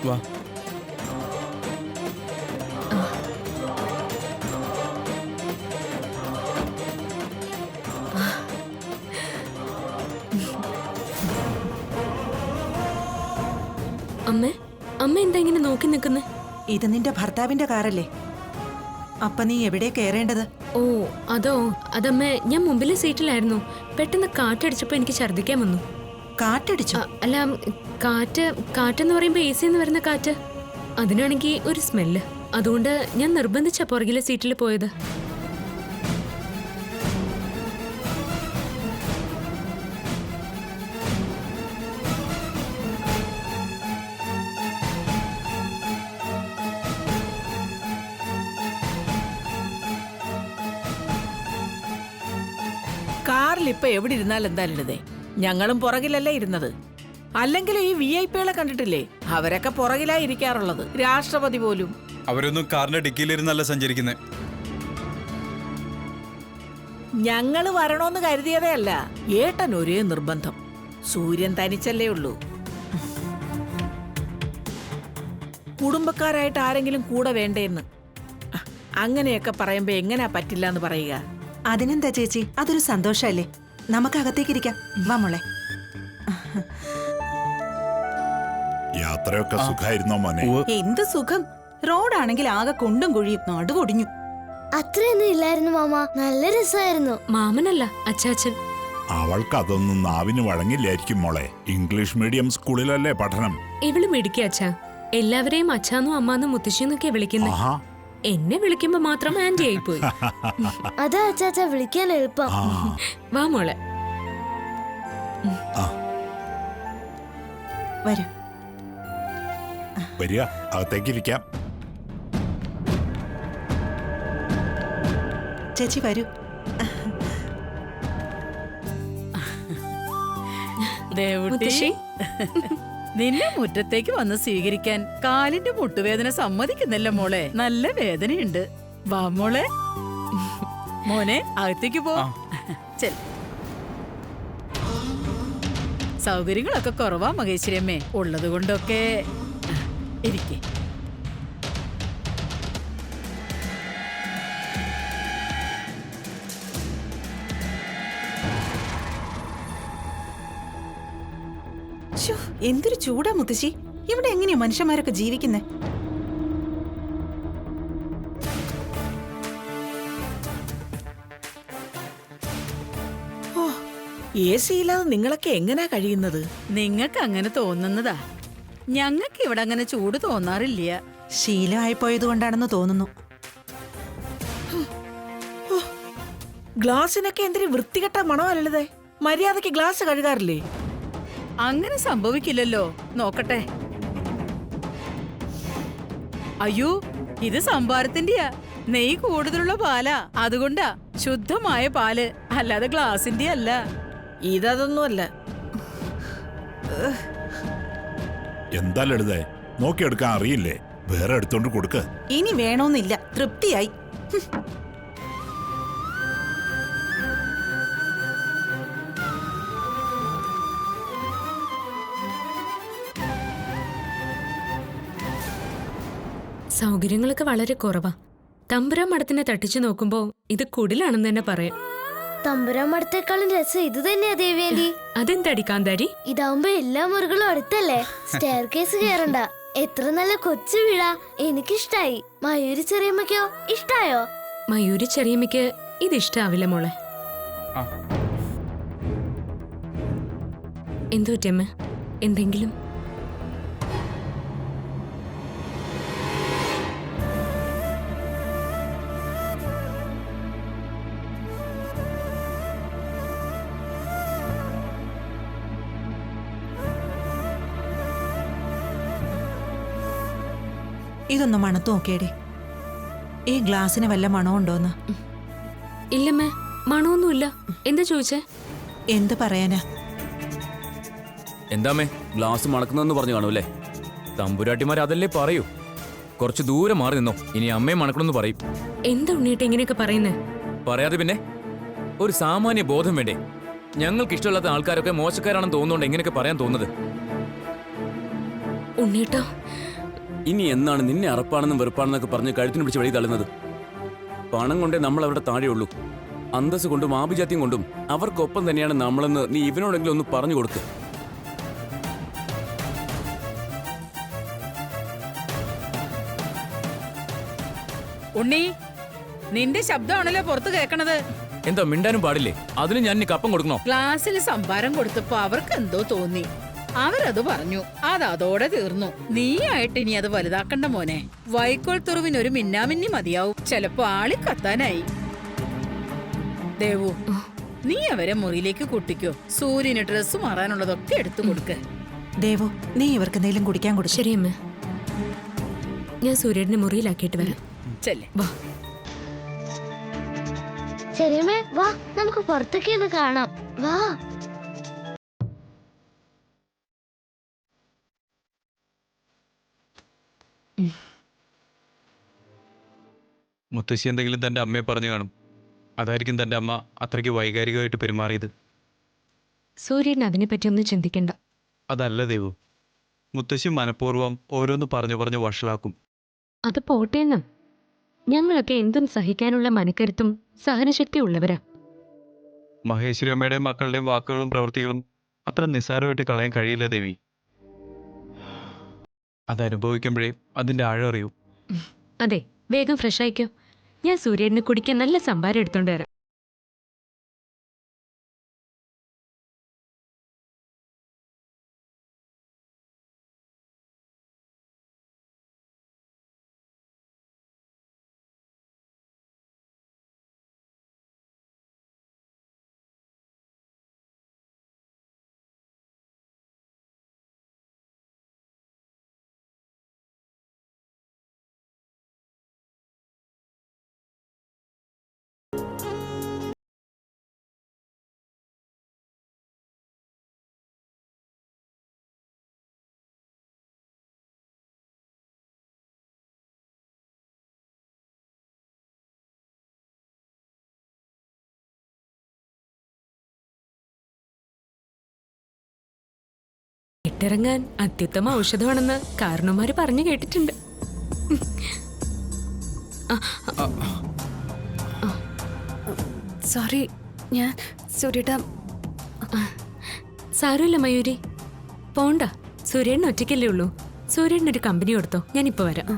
വാ. അമ്മ അമ്മ എന്താ ഇങ്ങനെ നോക്കി നിൽക്കുന്നേ? ഇത് നിന്റെ ഭർത്താവിന്റെ കാറല്ലേ? അപ്പൊ നീ എവിടെ കയറേണ്ടത്? ഓ അതോ, അതമ്മേ, ഞാൻ മുമ്പിലെ സീറ്റിലായിരുന്നു. പെട്ടെന്ന് കാറ്റടിച്ചപ്പോ എനിക്ക് ഛർദ്ദിക്കാൻ വന്നു. കാറ്റടിച്ചു? അല്ല, കാറ്റെന്ന് പറയുമ്പോ AC എന്ന് വരുന്ന കാറ്റ്. അതിനാണെങ്കിൽ ഒരു സ്മെല്ല്. അതുകൊണ്ട് ഞാൻ നിർബന്ധിച്ച പുറകിലെ സീറ്റിൽ പോയത്. കാറിൽ ഇപ്പൊ എവിടെ ഇരുന്നാൽ എന്താ ലളിതേ? ഞങ്ങളും പുറകിലല്ലേ ഇരുന്നത്. അല്ലെങ്കിൽ ഈ VIP കണ്ടിട്ടില്ലേ? അവരൊക്കെ പുറകിലായി ഇരിക്കാറുള്ളത്. രാഷ്ട്രപതി പോലും. അവരൊന്നും കാറിന്റെ ഡിക്കിയിലിരുന്നല്ല സഞ്ചരിക്കുന്നേ. ഞങ്ങള് വരണോന്ന് കരുതിയതേ അല്ല. ഏട്ടൻ ഒരേ നിർബന്ധം. സൂര്യൻ തനിച്ചല്ലേ ഉള്ളൂ. കുടുംബക്കാരായിട്ട് ആരെങ്കിലും കൂടെ വേണ്ടേന്ന്. അങ്ങനെയൊക്കെ പറയുമ്പോ എങ്ങനെയാ പറ്റില്ല എന്ന് പറയുക? അതിനെന്താ ചേച്ചി, അതൊരു സന്തോഷല്ലേ. നമുക്ക് അകത്തേക്കിരിക്കാം. വാ മോളെ. യാത്രയൊക്കെ സുഖമായിരുന്നോ മോനെ? എന്ത് സുഖം. റോഡാണെങ്കിൽ ആകെ കുണ്ടും കുഴിയും, നടുവൊടിഞ്ഞു. അത്രയൊന്നും ഇല്ലായിരുന്നു മാമ, നല്ല രസമായിരുന്നു. മാമനല്ല, അച്ചാച്ചൻ. അവൾക്ക് അതൊന്നും നാവിന് വഴങ്ങില്ലായിരിക്കും മോളെ. ഇംഗ്ലീഷ് മീഡിയം സ്കൂളിലല്ലേ പഠനം. ഇവള് മിടിക്കുക അച്ഛാ. എല്ലാവരെയും അച്ഛാന്നും അമ്മാന്നും മുത്തശ്ശിന്നൊക്കെ വിളിക്കുന്നത്. എന്നെ വിളിക്കുമ്പോ മാത്രം ആന്റി ആയിപ്പോയി. അതാ അച്ചാച്ച വിളിക്കാൻ എളുപ്പം. വാ മോളെ. വരൂ. വരിക, അകത്തേക്കിരിക്കാം. ചേച്ചി വരൂ. മുത്തശ്ശി, നിന്നെ മുറ്റത്തേക്ക് വന്ന് സ്വീകരിക്കാൻ കാലിന്റെ മുട്ടുവേദന സമ്മതിക്കുന്നില്ല മോളെ. നല്ല വേദനയുണ്ട്. വാ മോളെ. മോനെ, അകത്തേക്ക് പോ. ചെൽ. സൗകര്യങ്ങളൊക്കെ കുറവാ മഹേശ്വരിയമ്മേ. ഉള്ളത് കൊണ്ടൊക്കെ ഇരിക്കേ. എന്തൊരു ചൂടാ മുത്തശ്ശി. ഇവിടെ എങ്ങനെയാ മനുഷ്യന്മാരൊക്കെ ജീവിക്കുന്നേ? AC ഇല്ലാതെ നിങ്ങളൊക്കെ എങ്ങനെയാ കഴിയുന്നത്? നിങ്ങൾക്ക് അങ്ങനെ തോന്നുന്നതാ. ഞങ്ങൾക്ക് ഇവിടെ അങ്ങനെ ചൂട് തോന്നാറില്ല. ശീലമായി പോയതുകൊണ്ടാണെന്ന് തോന്നുന്നു. ഗ്ലാസിനൊക്കെ എന്തൊരു വൃത്തികെട്ട മണമല്ലേ? മര്യാദക്ക് ഗ്ലാസ് കഴുകാറില്ലേ? അങ്ങനെ സംഭവിക്കില്ലല്ലോ. നോക്കട്ടെ. അയ്യോ, ഇത് സംഭാരത്തിന്റെയാ. നെയ്യ് കൂടുതലുള്ള പാലാ. അതുകൊണ്ടാ. ശുദ്ധമായ പാല്, അല്ലാതെ ഗ്ലാസിന്റെ അല്ല. ഇതൊന്നുമല്ല. എന്താ ലളിതേ, നോക്കിയെടുക്കാൻ അറിയില്ലേ? വേറെ എടുത്തോണ്ട് കൊടുക്ക്. ഇനി വേണോന്നില്ല, തൃപ്തിയായി. സൗകര്യങ്ങളൊക്കെ വളരെ കുറവാ. തമ്പുരാൻ മഠത്തിനെ തട്ടിച്ചു നോക്കുമ്പോ ഇത് കുടിലാണെന്ന് തന്നെ പറയാം. തമ്പുരാൻ മഠത്തേക്കാളും രസം ഇത് തന്നെയാ ദേവിയാന്റി. അതെന്താടി കാന്താരി? ഇതാവുമ്പോ എല്ലാ മുറികളും അടുത്തല്ലേ, സ്റ്റെയർ കേസ് കയറണ്ട. എത്ര നല്ല കൊച്ചു വീഴ. എനിക്കിഷ്ടായി. മയൂരി ചെറിയമ്മയ്ക്കോ ഇഷ്ടായോ? മയൂരി ചെറിയമ്മയ്ക്ക് ഇത് ഇഷ്ടാവില്ല മോളെ. എന്തു പറ്റിയമ്മ? എന്തെങ്കിലും? ഇതൊന്ന് മണത്തു നോക്കിയടേ. ഈ ഗ്ലാസിന് വല്ല മണമുണ്ടോന്ന്? ഇല്ലമ്മേ, മണമൊന്നുമില്ല. എന്താ ചോദിച്ചേ? എന്ത് പറയാനാ? എന്താമ്മേ, ഗ്ലാസ് മണക്കുന്നെന്ന് പറഞ്ഞു കാണൂല്ലേ? തമ്പുരാട്ടിമാർ അതല്ലേ പറയൂ. കുറച്ച് ദൂരെ മാറി നിന്നോ, ഇനി അമ്മയെ മണക്കണമെന്ന് പറയും. എന്താ ഉണ്ണിയേട്ട ഇങ്ങനെയൊക്കെ പറയുന്നേ? പറയാതെ പിന്നെ. ഒരു സാമാന്യ ബോധം വേണ്ടേ? ഞങ്ങൾക്ക് ഇഷ്ടമില്ലാത്ത ആൾക്കാരൊക്കെ മോശക്കാരാണെന്ന് തോന്നുന്നുണ്ട് എങ്ങനെയൊക്കെ പറയാൻ തോന്നുന്നത്? ഉണ്ണിയേട്ടാ, ഇനി എന്നാണ് നിന്നെ അറപ്പാണെന്നും വെറുപ്പാണെന്നൊക്കെ പറഞ്ഞ് കഴുത്തിന് പിടിച്ച് വെളി തള്ളുന്നത്? പണം കൊണ്ടേ നമ്മൾ അവരുടെ താഴെയുള്ളൂ. അന്തസ് കൊണ്ടും ആഭിജാത്യം കൊണ്ടും അവർക്കൊപ്പം തന്നെയാണ് നമ്മളെന്ന് നീ ഇവനോടെങ്കിലും ഒന്ന് പറഞ്ഞു കൊടുക്ക്. ഉണ്ണി, നിന്റെ ശബ്ദമാണല്ലോ പുറത്ത് കേൾക്കണത്. എന്താ മിണ്ടാനും പാടില്ലേ? അതിന് ഞാൻ ഇനി കപ്പം കൊടുക്കണോ? ക്ലാസ്സിൽ സംഭാരം കൊടുത്തപ്പോ അവർക്ക് എന്തോ തോന്നി, അവരത് പറഞ്ഞു. അതോടെ തീർന്നു. നീയായിട്ട് ഇനി അത് വലുതാക്കണ്ട മോനെ. വൈക്കോൽ തുറുവിന് ഒരു മിന്നാമിന്നി മതിയാവും. ചിലപ്പോ ആളി കത്താനായി. ദേവു, നീ അവരെ മുറിയിലേക്ക് കൂട്ടിക്കോ. സൂര്യന് ഡ്രസ്സ് മാറാനുള്ളതൊക്കെ എടുത്തു കൊടുക്ക്. ദേവു, നീ ഇവർക്ക് എന്തെങ്കിലും കുടിക്കാൻ കൊടുക്കും. ശരി അമ്മ, ഞാൻ സൂര്യനെ മുറിയിലാക്കിയിട്ട് വരാം. ചെല്ലേ. വാ. ശരിയമ്മേ, വാ നമുക്ക് പുറത്തേക്ക് ഒന്ന് കാണാം. വാ. മുത്തശ്ശി എന്തെങ്കിലും തൻ്റെ അമ്മയെ പറഞ്ഞു കാണും. അതായിരിക്കും തൻ്റെ അമ്മ അത്രയ്ക്ക് വൈകാരികമായിട്ട് പെരുമാറിയത്. സൂര്യൻ അതിനെപ്പറ്റി ഒന്നും ചിന്തിക്കണ്ട. അതല്ല ദേവു, മുത്തശ്ശി മനഃപൂർവ്വം ഓരോന്ന് പറഞ്ഞു പറഞ്ഞു വഷളാക്കും. അത് പോട്ടേന്ന്. ഞങ്ങളൊക്കെ എന്തും സഹിക്കാനുള്ള മനക്കരുത്തും സഹനശക്തിയും ഉള്ളവരാ. മഹേശ്വരി അമ്മയുടെയും മക്കളുടെയും വാക്കുകളും പ്രവൃത്തികളും അത്ര നിസ്സാരമായിട്ട് കളയാൻ കഴിയില്ല ദേവി. അതനുഭവിക്കുമ്പോഴേ അതിൻ്റെ ആഴം അറിയൂ. അതെ, വേഗം ഫ്രഷ് ആയിക്കോ. ഞാൻ സൂര്യന് കുടിക്കാൻ നല്ല സംഭാരം എടുത്തോണ്ട് വരാം. ഇട്ടിറങ്ങാൻ അത്യുത്തമ ഔഷധമാണെന്ന് കാരണവന്മാര് പറഞ്ഞു കേട്ടിട്ടുണ്ട്. സോറി, ഞാൻ സൂര്യേട്ടാ. സാരമില്ല മയൂരി, പോണ്ട. സൂര്യൻ ഒറ്റയ്ക്കല്ലേ ഉള്ളൂ. സൂര്യനൊരു കമ്പനി കൊടുത്തോ, ഞാനിപ്പോ വരാം.